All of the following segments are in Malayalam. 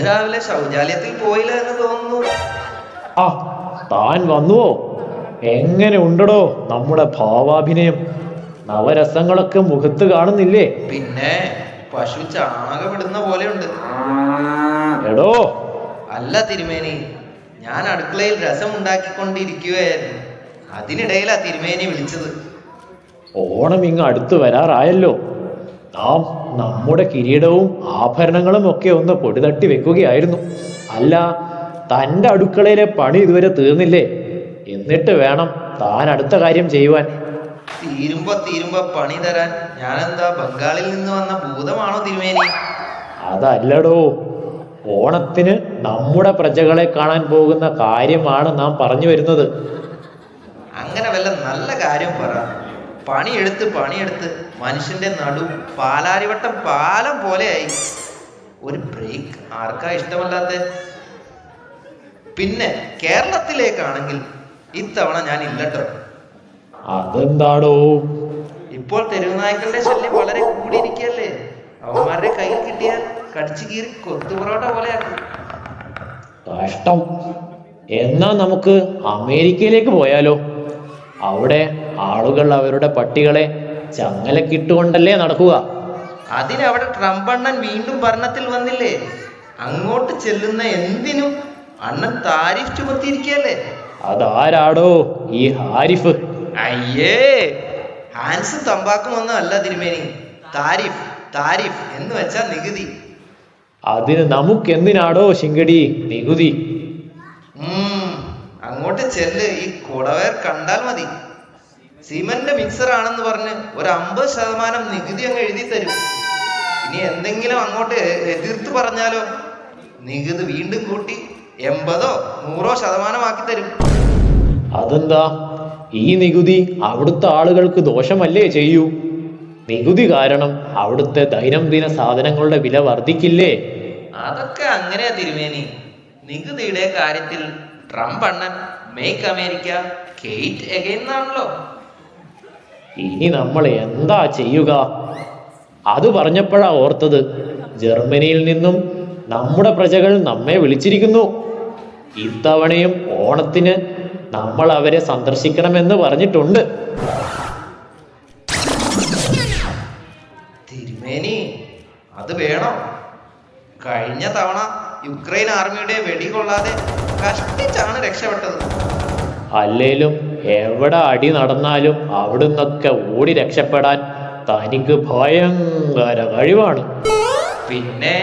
രാവിലെ ശൗചാലയത്തിൽ പോയില്ല എന്ന് തോന്നുന്നു. ആ, താൻ വന്നുവോ? എങ്ങനെ ഉണ്ടടോ നമ്മുടെ ഭാവാഭിനയം? നവരസങ്ങളൊക്കെ മുഖത്ത് കാണുന്നില്ലേ? പിന്നെ പശു ചാണകമിടുന്ന പോലെയുണ്ട്. എടോ, അല്ല തിരുമേനി, ഞാൻ അടുക്കളയിൽ രസം ഉണ്ടാക്കിക്കൊണ്ടിരിക്കുകയായിരുന്നു. അതിനിടയിലാ തിരുമേനി വിളിച്ചത്. ഓണം ഇങ്ങ് അടുത്ത് വരാറായല്ലോ. നാം നമ്മുടെ കിരീടവും ആഭരണങ്ങളും ഒക്കെ ഒന്ന് പൊടിതട്ടി വെക്കുകയായിരുന്നു. അല്ല, തൻ്റെ അടുക്കളയിലെ പണി ഇതുവരെ തീർന്നില്ലേ? എന്നിട്ട് വേണം താൻ അടുത്ത കാര്യം ചെയ്യുവാൻ. തീരുമ്പോ പണി തരാൻ ഞാനെന്താ ബംഗാളിൽ നിന്ന് വന്ന ഭൂതമാണോ തിരുമേനി? അതല്ലടോ, ഓണത്തിന് നമ്മുടെ പ്രജകളെ കാണാൻ പോകുന്ന കാര്യമാണ് നാം പറഞ്ഞു വരുന്നത്. അങ്ങനെ വല്ല നല്ല കാര്യം പറ. പണിയെടുത്ത് മനുഷ്യന്റെ നടു പാലാരിവട്ടം പാലം പോലെയായി. ഒരു ബ്രേക്ക് ആർക്കാ ഇഷ്ടമല്ലാത്ത? പിന്നെ കേരളത്തിലേക്കാണെങ്കിൽ ഇത്തവണ ഞാൻ ഇല്ലട്ടോ. അതെന്താടോ? ഇപ്പോൾ തെരുവുനായ്ക്കളുടെ ശല്യം വളരെ കൂടിയിരിക്കല്ലേ. അവന്മാരുടെ കയ്യിൽ കിട്ടിയാൽ കടിച്ചു കീറി കൊത്തുപൊറോട്ട പോലെയാക്കും. കഷ്ടം. എന്നാ നമുക്ക് അമേരിക്കയിലേക്ക് പോയാലോ? അവിടെ ആളുകൾ അവരുടെ പട്ടികളെ ചങ്ങലക്കിട്ടുകൊണ്ടല്ലേ നടക്കുക. അതിനവിടെ ട്രംപ് അണ്ണൻ വീണ്ടും ഭരണത്തിൽ വന്നില്ലേ? അങ്ങോട്ട് ചെല്ലുന്ന എന്തിനും അണ്ണൻ താരിഫ് ചുമത്തിയിരിക്കല്ലേ. അതാരാടോ ഈ ഹാരിഫ്? അയ്യേ, ഹാൻസ് തമ്പാക്കും ഒന്നും അല്ല തിരുമേനി. താരിഫ് എന്ന് വെച്ചാ നികുതി. അതിന് നമുക്കെന്തിനാടോ ശിങ്കടി നികുതി? അങ്ങോട്ട് ചെല്ല്. ഈ കുടവേർ കണ്ടാൽ മതി. സിമന്റ് മിക്സർ ആണെന്ന് പറഞ്ഞ് ഒരു 50% നികുതി അങ്ങ് എഴുതി തരും. ഇനി എന്തെങ്കിലും അങ്ങോട്ട് എതിർത്ത് പറഞ്ഞാലോ നികുതി വീണ്ടും കൂട്ടി 80-100% ആക്കി തരും. അതെന്താ? ഈ നികുതി അവിടുത്തെ ആളുകൾക്ക് ദോഷമല്ലേ ചെയ്യൂ? നികുതി കാരണം അവിടുത്തെ ദൈനംദിന സാധനങ്ങളുടെ വില വർദ്ധിക്കില്ലേ? അതൊക്കെ അങ്ങനെയാ തിരുമേനി. നികുതിയുടെ കാര്യത്തിൽ ട്രംപ് അണ്ണൻ മേക്ക് അമേരിക്ക ഗേറ്റ് അഗൈൻ എന്നാണല്ലോ. ഇനി നമ്മൾ എന്താ ചെയ്യുക? അത് പറഞ്ഞപ്പോഴാ ഓർത്തത്, ജർമ്മനിയിൽ നിന്നും നമ്മുടെ പ്രജകൾ നമ്മെ വിളിച്ചിരിക്കുന്നു. ഇത്തവണയും ഓണത്തിന് നമ്മൾ അവരെ സന്ദർശിക്കണമെന്ന് പറഞ്ഞിട്ടുണ്ട്. തിരുമേനി, അത് വേണം. കഴിഞ്ഞ തവണ യുക്രൈൻ ആർമിയുടെ വെടികൊള്ളാതെ കഷ്ടിച്ചാണ് രക്ഷപ്പെട്ടത്. അല്ലേലും എവിടെ അടി നടന്നാലും അവിടുന്നൊക്കെ ഓടി രക്ഷപ്പെടാൻ തനിക്ക് ഭയങ്കര കഴിവാണ്. പിന്നെ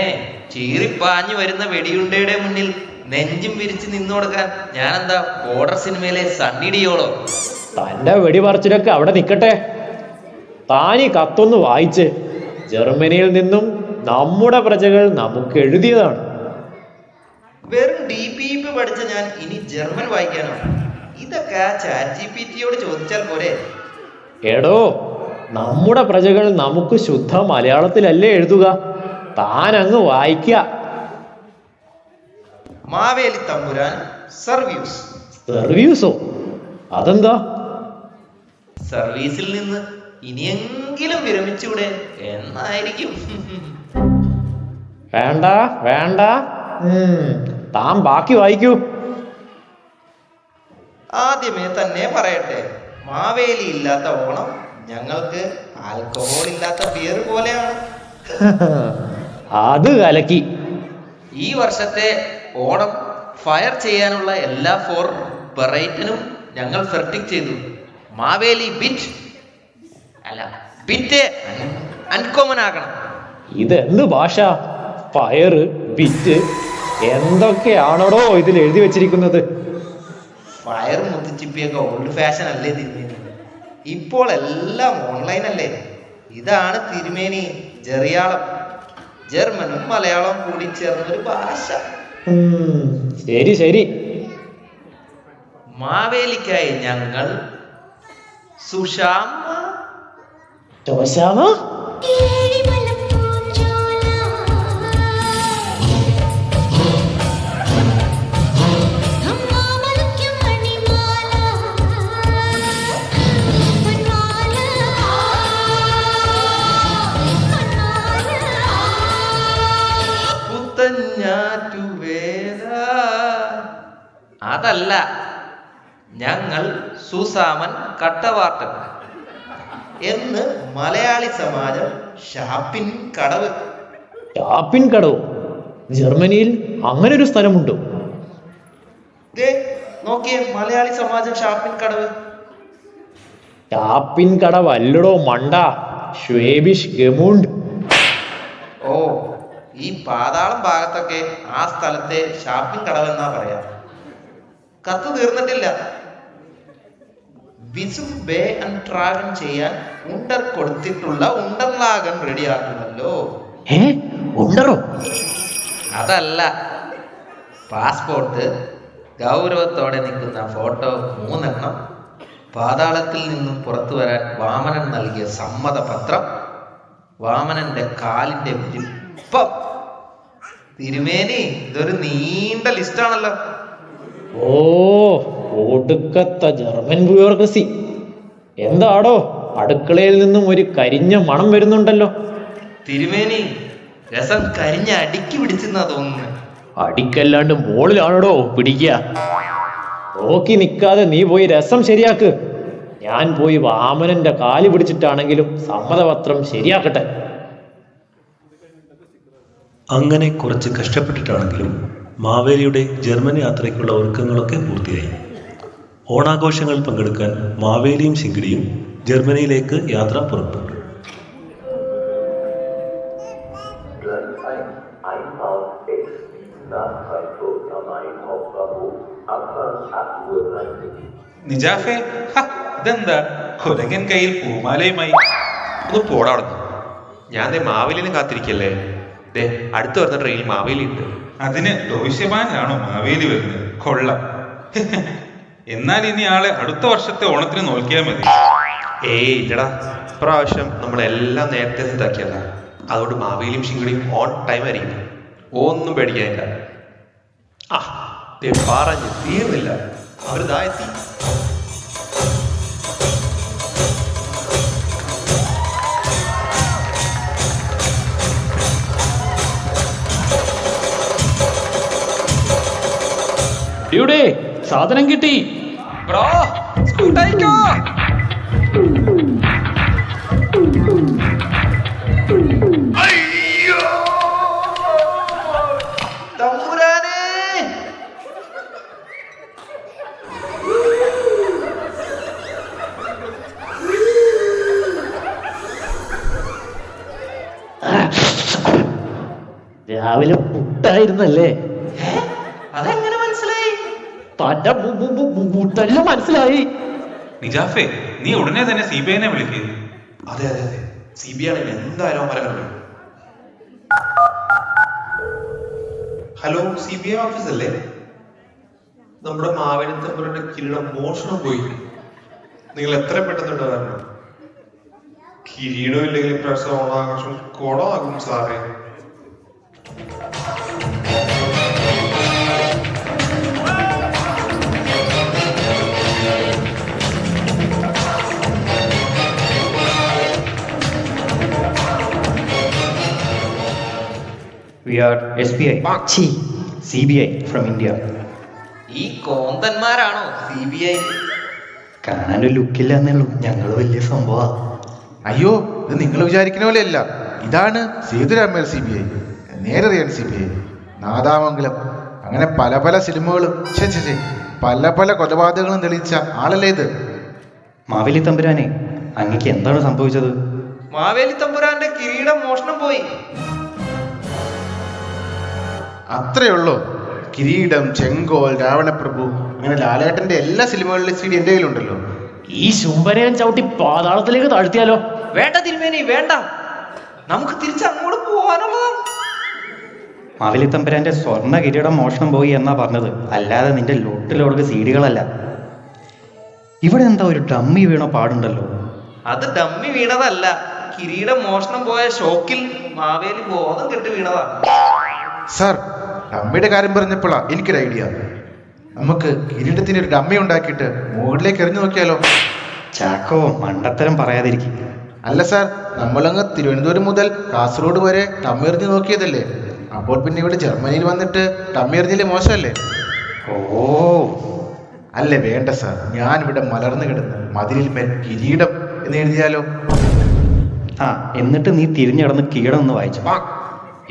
ചീറിപ്പാഞ്ഞു വരുന്ന വെടിയുണ്ടയുടെ മുന്നിൽ നെഞ്ചും വിരിച്ച് നിന്നു കൊടുക്കാൻ ഞാനെന്താ ബോർഡർ സിനിമയിലെ സണ്ണി ഡിയോളോ? തൻ്റെ വെടിപറച്ചിലൊക്കെ അവിടെ നിൽക്കട്ടെ. താനീ കത്തൊന്ന് വായിച്ച്. ജർമ്മനിയിൽ നിന്നും നമ്മുടെ പ്രജകൾ നമുക്ക് എഴുതിയതാണ്. വെറും DPP പഠിച്ച ഞാൻ ഇനി ജർമ്മൻ വായിക്കാനോ? ഇതൊക്കെ ChatGPT-യോട് ചോദിച്ചാൽ പോരെ? എടോ, നമ്മുടെ പ്രജകൾ നമുക്ക് ശുദ്ധ മലയാളത്തിലല്ലേ എഴുതുക. താൻ അങ്ങ് വായിക്ക. മാവേലി തമ്പുരാൻ സർവീസ്. സർവീസോ? അതെന്താ? സർവീസിൽ നിന്ന് ഇനിയെങ്കിലും വിരമിച്ചൂടെ എന്നായിരിക്കും. വേണ്ട, താൻ ബാക്കി വായിക്കൂ. ആദ്യമേ തന്നെ പറയട്ടെ, മാവേലി ഇല്ലാത്ത ഓണം ഞങ്ങൾക്ക് ആൽക്കഹോൾ ഇല്ലാത്ത ബിയർ പോലെയാണ്. അത് കലക്കി. ഈ വർഷത്തെ ഓണം ഫയർ ചെയ്യാനുള്ള എല്ലാ 4 വെറൈറ്റിനും ഞങ്ങൾ ഫെർട്ടിക് ചെയ്തു. മാവേലി ബിറ്റ് അൺകോമൺ ആക്കണം. ഇതെന്ത് ഭാഷ? ഫയർ, ബിറ്റ് എന്തൊക്കെയാണോ ഇതിൽ എഴുതി വെച്ചിരിക്കുന്നത്? ഫയർ മുത്തിച്ചിപ്പിയൊക്കെ ഓൾഡ് ഫാഷൻ അല്ലേ തിരുമേനി? ഇപ്പോൾ എല്ലാം ഓൺലൈൻ അല്ലേ? ഇതാണ് തിരുമേനി ജെറിയാളം. ജർമ്മനും മലയാളവും കൂടി ചേർന്നൊരു ഭാഷ. ശരി. മാവേലിക്കായി ഞങ്ങൾ സുഷാമ പുത്തഞ്ഞാറ്റു അതല്ല, ഞങ്ങൾ സുസാമൻ കട്ടവാർട്ടൻ എന്ന് മലയാളി സമാജം ഷാപ്പിൻ കടവ്. ഷാപ്പിൻ കടവ്? ജർമ്മനിയിൽ അങ്ങനെ ഒരു സ്ഥലമുണ്ടോ? ദേ നോക്കിയേ, മലയാളി സമാജം ഷാപ്പിൻ കടവ്. ഷാപ്പിൻ കടവ് അല്ലടോ മണ്ട, ഷ്വേബിഷ് ഗെമുണ്ട്. ഓ, ഈ പാതാളം ഭാഗത്തൊക്കെ ആ സ്ഥലത്തെ ഷാപ്പിൻ കടവ് എന്നാ പറയാ. കത്ത് തീർന്നിട്ടില്ല. വിസും ബേ ആൻഡ് ട്രാഗൻ ചെയ്യാൻ ഉണ്ടർ കൊടുത്തിട്ടുള്ള ഉണ്ടർലാഗൻ റെഡിയാക്കുമല്ലോ. ഉണ്ടറോ? അതല്ല, പാസ്പോർട്ട്, ഗൗരവത്തോടെ നിൽക്കുന്ന ഫോട്ടോ 3 എണ്ണം, പാതാളത്തിൽ നിന്നും പുറത്തു വരാൻ വാമനൻ നൽകിയ സമ്മതപത്രം, വാമനന്റെ കാലിന്റെ വലിപ്പം. തിരുമേനി, ഇതൊരു നീണ്ട ലിസ്റ്റാണല്ലോ. ഓ, ഒടുക്കത്ത ജർമ്മൻ ബ്യൂറോക്രസി. എന്താടോ, അടുക്കളയിൽ നിന്നും ഒരു കരിഞ്ഞ മണം വരുന്നുണ്ടല്ലോ. തിരുമേനി, രസം കരിഞ്ഞ അടുക്കി പിടിച്ചെന്നാ തോന്നുന്നു. അടിക്കല്ലാണ്ട് മോളിലാണോടോ പിടിക്കുക? നോക്കി നിൽക്കാതെ നീ പോയി രസം ശരിയാക്ക്. ഞാൻ പോയി വാമനന്റെ കാല് പിടിച്ചിട്ടാണെങ്കിലും സമ്മതപത്രം ശരിയാക്കട്ടെ. അങ്ങനെ കുറച്ച് കഷ്ടപ്പെട്ടിട്ടാണെങ്കിലും മാവേലിയുടെ ജർമ്മൻ യാത്രയ്ക്കുള്ള ഒരുക്കങ്ങളൊക്കെ പൂർത്തിയായി. ഓണാഘോഷങ്ങളിൽ പങ്കെടുക്കാൻ മാവേലിയും ശിങ്കിടിയും ജർമ്മനിയിലേക്ക് യാത്ര പുറപ്പെട്ടു. നിജാഫേ, ഇതെന്താ കുരങ്ങൻ കയ്യിൽ പൂമാലയുമായി? ഒന്ന് പോടാ അവിടെ. ഞാൻ മാവേലിനെ കാത്തിരിക്കല്ലേ. ദേ അടുത്ത് വരുന്ന ട്രെയിനിൽ മാവേലി ഉണ്ട്. അതിന് ദോഷ്യമാനാണോ മാവേലി വരുന്നത്? കൊള്ളാം. എന്നാൽ ഇനി ആളെ അടുത്ത വർഷത്തെ ഓണത്തിന് നോക്കിയാൽ മതി. ഏയ് ഇല്ലടാ, ഇപ്രാവശ്യം നമ്മളെല്ലാം നേരത്തെ സെറ്റാക്കിയല്ല. അതുകൊണ്ട് മാവേലിയും ശിങ്കിടിയും ഓൺ ടൈം ആയിരിക്കും. ഒന്നും പേടിക്കാനില്ല. ആ പറഞ്ഞു തീർന്നില്ല, അവരിതാ എത്തി. ഇവിടെ സാധനം കിട്ടി. ബ്രോ, സ്കൂട്ടായിക്കോ. തമ്പുരാനേ, രാവിലെ പുട്ടായിരുന്നല്ലേ? അതെങ്ങനെ മനസ്സിലായി? തന്റെ പുട്ടെല്ലാം മനസ്സിലായി. നിജാഫേ, നീ ഉടനെ തന്നെ CBIനെ വിളിക്കുക. അതെ അതെ അതെ, CBI ആണെങ്കിൽ എന്തായാലും അമരം കണ്ടു. ഹലോ, CBI ഓഫീസ് അല്ലേ? നമ്മുടെ മാവേലി തമ്പുരാന്റെ കിരീടം മോഷണം പോയി. നിങ്ങൾ എത്ര പെട്ടെന്നുണ്ട് കാരണം കിരീടം ഇല്ലെങ്കിൽ പ്രാവശ്യം ഓണാഘോഷം കുളമാകും സാറേ. We are SBI. CBI from India. ഈ കോന്തന്മാരാണോ CBI? കാണാനൊരു ലുക്കില്ല എന്നേ ഉള്ളൂ, ഞങ്ങൾ വലിയ സംഭവമാ. അയ്യോ, ഇത് നിങ്ങൾ വിചാരിക്കുന്ന പോലെയല്ല. ഇതാണ് സേതുരാമയ്യർ CBI, നേരറിയാൻ CBI, നാദാമംഗലം. അങ്ങനെ പല പല സിനിമകളും പല പല കൊലപാതകങ്ങളും തെളിയിച്ച ആളല്ലേ ഇത്. മാവേലി തമ്പുരാനെ, അങ്ങക്ക് എന്താണ് സംഭവിച്ചത്? മാവേലി തമ്പുരാന്റെ കിരീടം മോഷണം പോയി. അത്രയേ ഉള്ളൂ. കിരീടം, ചെങ്കോൽ, രാവണപ്രഭു, അങ്ങനെ ലാലേട്ടന്റെ എല്ലാ സിനിമകളിലെ CD എൻ്റെ കയ്യിലുണ്ടല്ലോ. ഈ ശുംഭരയൻ ചവിട്ടി പാതാളത്തിലേക്ക് താഴ്ത്തിയാലോ? വേണ്ട തിരുമേനി, വേണ്ട. നമുക്ക് തിരിച്ച് അങ്ങോട്ട് പോകാനുള്ളതാണ്. മാവേലി തമ്പുരാന്റെ സ്വർണ്ണ കിരീടം മോഷണം പോയി എന്നാ പറഞ്ഞത്, അല്ലാതെ നിന്റെ ലൊട്ടിലോടക്ക് CD-കളല്ല. ഇവിടെ എന്താ ഒരു ഡമ്മി വീണ പാടുണ്ടല്ലോ? അത് ഡമ്മി വീണതല്ല, കിരീടം മോഷണം പോയ ഷോക്കിൽ മാവേലി ബോധം കെട്ട് വീണതാണ്. സാർ, ഡമ്മിയുടെ കാര്യം പറഞ്ഞപ്പോഴാ എനിക്കൊരു ഐഡിയ. നമുക്ക് കിരീടത്തിന് ഒരു ഡമ്മി ഉണ്ടാക്കിയിട്ട് മുകളിലേക്ക് എറിഞ്ഞു നോക്കിയാലോ? ചാക്കോ, മണ്ടത്തരം പറയാതിരിക്കും. അല്ല സാർ, നമ്മളങ്ങ് തിരുവനന്തപുരം മുതൽ കാസർഗോഡ് വരെ ഡമ്മി എറിഞ്ഞു നോക്കിയതല്ലേ. അപ്പോൾ പിന്നെ ഇവിടെ ജർമ്മനിയിൽ വന്നിട്ട് ഡമ്മി എറിഞ്ഞില്ലേ മോശമല്ലേ? ഓ, ഓ, അല്ലേ വേണ്ട സാർ, ഞാനിവിടെ മലർന്നു കിടന്ന് മതിലിൽ മേൽ കിരീടം എന്ന് എഴുതിയാലോ? ആ എന്നിട്ട് നീ തിരിഞ്ഞിടന്ന് കീടൊന്ന് വായിച്ചു.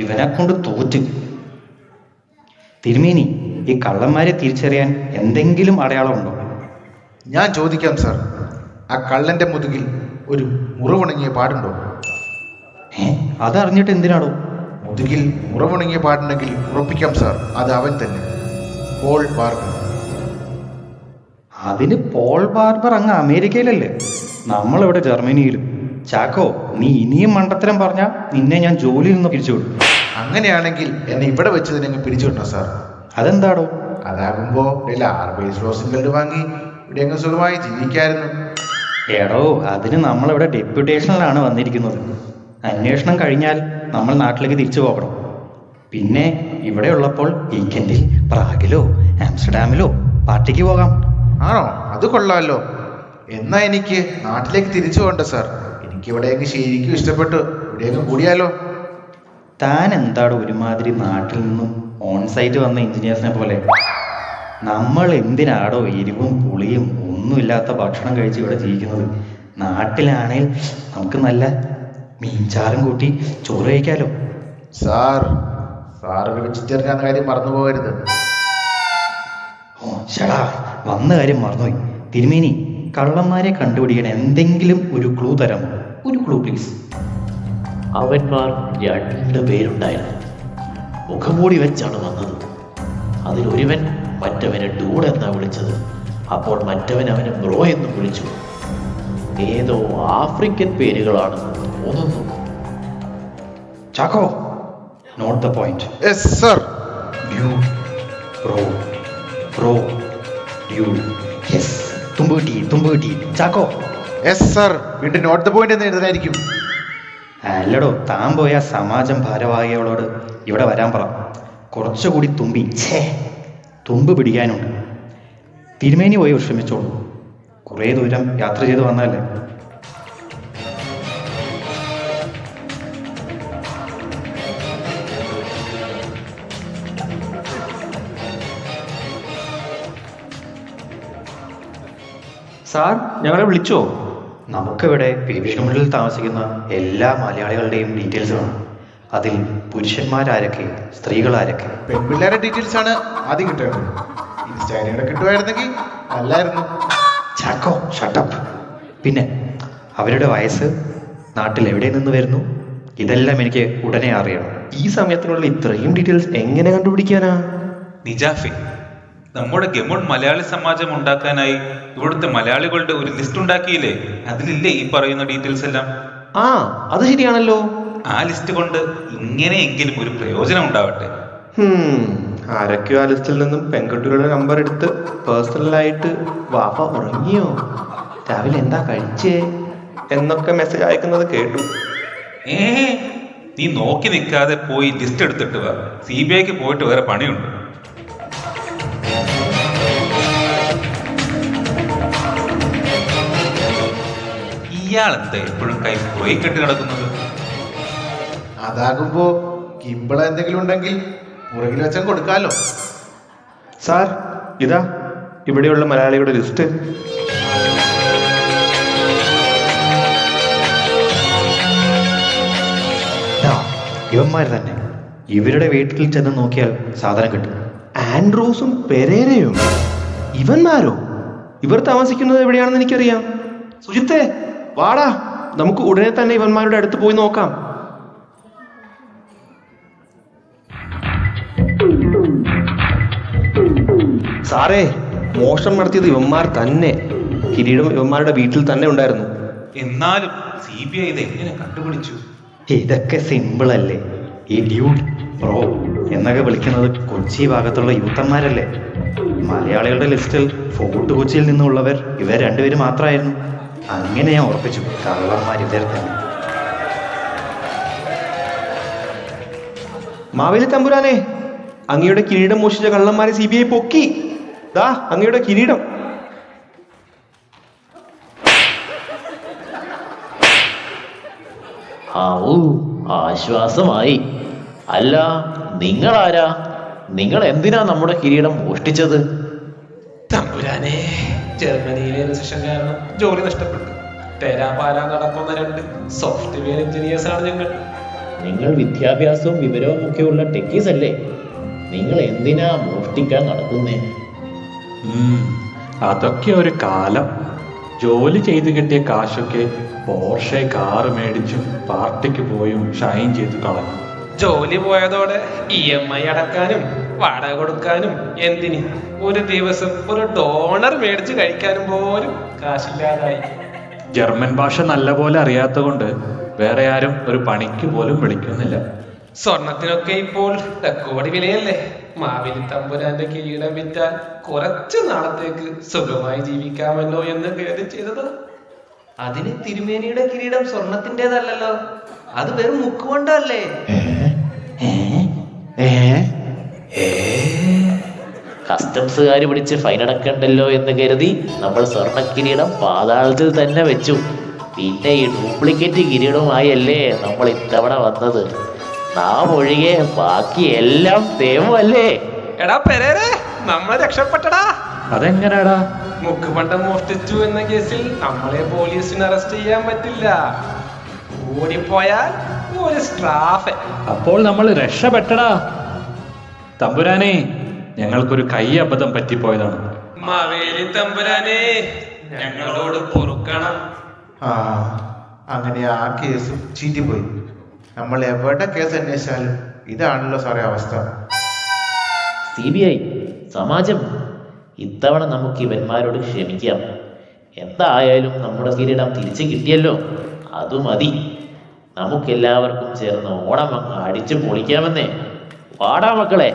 ഇവനെ കൊണ്ട് തോറ്റ്. തിരുമേനി, ഈ കള്ളന്മാരെ തിരിച്ചറിയാൻ എന്തെങ്കിലും അടയാളമുണ്ടോ? ഞാൻ ചോദിക്കാം സാർ, ആ കള്ളന്റെ മുതുകിൽ ഒരു മുറിവുണങ്ങിയ പാടുണ്ടോ? അതറിഞ്ഞിട്ട് എന്തിനാണോ? മുതുകിൽ മുറിവുണങ്ങിയ പാടുണ്ടെങ്കിൽ ഉറപ്പിക്കാം സാർ, അത് അവൻ തന്നെ, പോൾ ബാർബർ. അതിന് പോൾ ബാർബർ അങ്ങ് അമേരിക്കയിലല്ലേ, നമ്മളിവിടെ ജർമ്മനിയിലും. ചാക്കോ, നീ ഇനിയും മണ്ടത്തരം പറഞ്ഞാൽ നിന്നെ ഞാൻ ജോലിയിൽ നിന്ന് പിരിച്ചുവിടും. അങ്ങനെയാണെങ്കിൽ എന്നെ ഇവിടെ വെച്ച് തന്നെ അങ്ങ് പിരിച്ചുവിട്ടോ സാർ. അതെന്താടോ? അതാകുമ്പോ ലാർബേസ് റോസിംഗൽഡ് വാങ്ങി ഇവിടെ അങ്ങ് സുഖമായി ജീവിക്കായിരുന്നു. എടോ, അതിന് നമ്മളിവിടെ ഡെപ്യൂട്ടേഷനിലാണ് വന്നിരിക്കുന്നത്. അന്വേഷണം കഴിഞ്ഞാൽ നമ്മൾ നാട്ടിലേക്ക് തിരിച്ചു പോകണം. പിന്നെ ഇവിടെ ഉള്ളപ്പോൾ വീക്കെൻഡിൽ പ്രാഗിലോ ആംസ്റ്റർഡാമിലോ പാർട്ടിക്ക് പോകാം. ആണോ? അത് കൊള്ളാമല്ലോ. എന്നാ എനിക്ക് നാട്ടിലേക്ക് തിരിച്ചു പോകണ്ട സാർ. എനിക്കിവിടെ അങ്ങ് ശരിക്കും ഇഷ്ടപ്പെട്ടു. ഇവിടെ അങ്ങ് കൂടിയാലോ? താൻ എന്താടോ ഒരുമാതിരി നാട്ടിൽ നിന്നും ഓൺ സൈറ്റ് വന്ന എഞ്ചിനീയേഴ്സിനെ പോലെ? നമ്മൾ എന്തിനാടോ എരിവും പുളിയും ഒന്നുമില്ലാത്ത ഭക്ഷണം കഴിച്ച് ഇവിടെ ജീവിക്കുന്നത്? നാട്ടിലാണെങ്കിൽ നമുക്ക് നല്ല മീൻചാറും കൂട്ടി ചോറ് കഴിക്കാലോ. സാറ് വെജിറ്റേറിയൻ എന്ന കാര്യം മറന്നു പോകരുത്. ഓ ചേടാ, വന്ന കാര്യം മറന്നുപോയി. തിരുമേനി, കള്ളന്മാരെ കണ്ടുപിടിക്കാൻ എന്തെങ്കിലും ഒരു ക്ലൂ തരാമോ? ഒരു ക്ലൂ പ്ലീസ്. അവന്മാർ 2 പേരുണ്ടായിരുന്നു. മുഖംമൂടി വെച്ചാണ് വന്നത്. അതിലൊരുവൻ മറ്റവനെ ഡൂഡ് എന്നാ വിളിച്ചത്. അപ്പോൾ മറ്റവൻ അവനെ ബ്രോ എന്നും വിളിച്ചു. ഏതോ ആഫ്രിക്കൻ പേരുകളാണെന്ന് തോന്നുന്നു. Chacko, not the point. Yes sir. Dude, bro, bro, dude. Yes, തുമ്പ് കിട്ടി. ചാക്കോ. Yes sir. വീണ്ടും നോട്ട് ദ പോയിന്റ് എന്ന് എഴുതാനായിരിക്കും. അല്ലടോ, താൻ പോയ സമാജം ഭാരവാഹികളോട് ഇവിടെ വരാൻ പറ. കുറച്ചുകൂടി തുമ്പ് പിടിക്കാനുണ്ട്. തിരുമേനി പോയി വിശ്രമിച്ചോളൂ. കുറേ ദൂരം യാത്ര ചെയ്ത് വന്നതല്ലേ. സാർ, ഞങ്ങളെ വിളിച്ചോ? നമുക്കിവിടെ പേവിഷമുള്ളിൽ താമസിക്കുന്ന എല്ലാ മലയാളികളുടെയും ഡീറ്റെയിൽസ് വേണം. അതിൽ പുരുഷന്മാരാരൊക്കെ, സ്ത്രീകളാരൊക്കെ. പെൺപിള്ളേരുടെ ഡീറ്റെയിൽസ് ആണ് ആദ്യം കിട്ടേണ്ടത്. ഇൻസ്റ്റാഗ്രാമിലൂടെ കിട്ടുമായിരുന്നെങ്കിൽ നല്ലായിരുന്നു. ചാക്കോ, ഷട്ടപ്പ്. പിന്നെ അവരുടെ വയസ്സ്, നാട്ടിൽ എവിടെ നിന്ന് വരുന്നു, ഇതെല്ലാം എനിക്ക് ഉടനെ അറിയണം. ഈ സമയത്തിനുള്ള ഇത്രയും ഡീറ്റെയിൽസ് എങ്ങനെ കണ്ടുപിടിക്കാനാ? നിജാഫെ, നമ്മുടെ ഗമൺ മലയാളി സമാജം ഉണ്ടാക്കാനായി ഇവിടുത്തെ മലയാളികളുടെ ഒരു ലിസ്റ്റ് ഉണ്ടാക്കിയില്ലേ? അതിലില്ലേ ഈ പറയുന്ന ഡീറ്റെയിൽസ് എല്ലാം? ആ, അത് ശരിയാണല്ലോ. ആ ലിസ്റ്റ് കൊണ്ട് ഇങ്ങനെയെങ്കിലും ഒരു പ്രയോജനം ഉണ്ടാവട്ടെ. ആരൊക്കെയോ ആ ലിസ്റ്റിൽ നിന്നും പെൺകുട്ടികളുടെ നമ്പർ എടുത്ത് പേഴ്സണലായിട്ട് വാപ്പ ഉറങ്ങിയോ, രാവിലെ എന്താ കഴിച്ചേ എന്നൊക്കെ മെസ്സേജ് അയക്കുന്നത് കേട്ടു. നീ നോക്കി നിൽക്കാതെ പോയി ലിസ്റ്റ് എടുത്തിട്ട് വാ. CBIക്ക് പോയിട്ട് വേറെ പണിയുണ്ട്. ഇയാളെന്താ എപ്പോഴും കൈ പോയി കെട്ടി നടക്കുന്നത്? അതാകുമ്പോ കിമ്പിള എന്തെങ്കിലും ഉണ്ടെങ്കിൽ പുറകിൽ വെച്ചാൽ കൊടുക്കാലോ. സാർ, ഇതാ ഇവിടെയുള്ള മലയാളികളുടെ ലിസ്റ്റ്. ഇവന്മാർ തന്നെ. ഇവരുടെ വീട്ടിൽ ചെന്ന് നോക്കിയാൽ സാധനം കിട്ടും. ആൻഡ്രോസും പെരേരയും ഇവന്മാരോ? ഇവർ താമസിക്കുന്നത് എവിടെയാണെന്ന് എനിക്കറിയാം. സുജിത്തെ, വാടാ, നമുക്ക് ഉടനെ തന്നെ ഇവന്മാരുടെ അടുത്ത് പോയി നോക്കാം. സാറേ, മോഷണം നടത്തിയത് ഇവന്മാർ തന്നെ. കിരീടം ഇവന്മാരുടെ വീട്ടിൽ തന്നെ ഉണ്ടായിരുന്നു. എന്നാലും CBI ഇത് എങ്ങനെ കണ്ടുപിടിച്ചു? ഇതൊക്കെ സിമ്പിൾ അല്ലേ? ഈ ഡ്യൂഡ്, ബ്രോ എന്നൊക്കെ വിളിക്കുന്നത് കൊച്ചി ഭാഗത്തുള്ള യൂത്തന്മാരല്ലേ? മലയാളികളുടെ ലിസ്റ്റിൽ ഫോർട്ട് കൊച്ചിയിൽ നിന്നുള്ളവർ ഇവർ 2 പേര് മാത്രമായിരുന്നു. അങ്ങനെ ഞാൻ ഉറപ്പിച്ചു, കള്ളന്മാർ ഇവർ തന്നെ. മാവേലി തമ്പുരാനെ, അങ്ങയുടെ കിരീടം മോഷിച്ച കള്ളന്മാരെ CBI പൊക്കി. ദാ അങ്ങയുടെ കിരീടം. ആവൂ, ആശ്വാസമായി. അല്ല, നിങ്ങളാരാ? നിങ്ങൾ എന്തിനാ നമ്മുടെ കിരീടം മോഷ്ടിച്ചത്? തമ്പുരാനെ, ജർമ്മനിയിലെ റിസഷൻ കാരണം ജോലി നഷ്ടപ്പെട്ടു. തേരാപാരാ നടക്കുന്ന 2 സോഫ്റ്റ്വെയർ എഞ്ചിനീയേഴ്സ് ആണ് ഞങ്ങൾ. നിങ്ങൾ വിദ്യാഭ്യാസവും വിവരവും ഒക്കെ ഉള്ള ടെക്കീസ് അല്ലേ? നിങ്ങൾ എന്തിനാ മോഷ്ടിക്കാൻ നടക്കുന്നേ? അതൊക്കെ ഒരു കാലം. ജോലി ചെയ്ത് കിട്ടിയ കാശൊക്കെ പോർഷെ കാറ് മേടിച്ചും പാർട്ടിക്ക് പോയും ഷൈൻ ചെയ്ത് കളഞ്ഞു. ജോലി പോയതോടെ EMI അടക്കാനും വാടക കൊടുക്കാനും എന്തിന് ഒരു ദിവസം ഒരു ഡോണർ മേടിച്ച് കഴിക്കാനും പോലും കാശില്ലാതായി. ജർമ്മൻ ഭാഷ നല്ലപോലെ അറിയാത്ത കൊണ്ട് വേറെ ആരും ഒരു പണിക്ക് പോലും വിളിക്കുന്നില്ല. സ്വർണത്തിനൊക്കെ ഇപ്പോൾ റെക്കോർഡ് വിലയല്ലേ. മാവേലി തമ്പുരാന്റെ കിരീടം വിറ്റാൽ കുറച്ചു നാളത്തേക്ക് സുഖമായി ജീവിക്കാമല്ലോ എന്ന് കരുതി ചെയ്തത്. അതിന് തിരുമേനിയുടെ കിരീടം സ്വർണത്തിൻ്റെതല്ലല്ലോ, അത് വെറും മുക്കുകൊണ്ടല്ലേ. കസ്റ്റംസുകാർ പിടിച്ച് ഫൈൻ അടക്കണ്ടല്ലോ എന്ന് കരുതി നമ്മൾ സ്വർണ്ണ കിരീടം പാതാളത്തിൽ തന്നെ വെച്ചു. പിന്നെ ഈ ഡ്യൂപ്ലിക്കേറ്റ് കിരീടവുമായല്ലേ നമ്മൾ ഇത്തവണ വന്നത്. നാം ഒഴികെ ബാക്കി എല്ലാം തേവല്ലേ. എടാ പെരേരെ, നമ്മളെ രക്ഷപ്പെട്ടടാ. അതെങ്ങനെയാടാ? മുക്കുപണ്ടം മോഷ്ടിച്ചു എന്ന കേസിൽ നമ്മളെ പോലീസിന് അറസ്റ്റ് ചെയ്യാൻ പറ്റില്ല. ഓടിപ്പോയാൽ ഒരു സ്ട്രാഫ്. അപ്പോൾ നമ്മൾ രക്ഷപ്പെട്ടടാ. തമ്പുരാനെ, ഞങ്ങൾക്കൊരു കൈ അബദ്ധം പറ്റിപ്പോയതാണ്. മാവേലി തമ്പുരാനെ, ഞങ്ങളോട് പൊറുക്കണം. അങ്ങനെ ആ കേസ് ചീറ്റിപ്പോയി. നമ്മൾ എവിടെ കേസ് അന്വേഷിച്ചാലും ഇതാണല്ലോ സാറേ അവസ്ഥ. CBI, സമാജം, ഇത്തവണ നമുക്ക് ഇവന്മാരോട് ക്ഷമിക്കാം. എന്തായാലും നമ്മുടെ കിരീടം തിരിച്ചു കിട്ടിയല്ലോ, അത് മതി. നമുക്കെല്ലാവർക്കും ചേർന്ന് ഓണം അങ്ങ് അടിച്ചു പൊളിക്കാമെന്നേ. വാടാ മക്കളെ.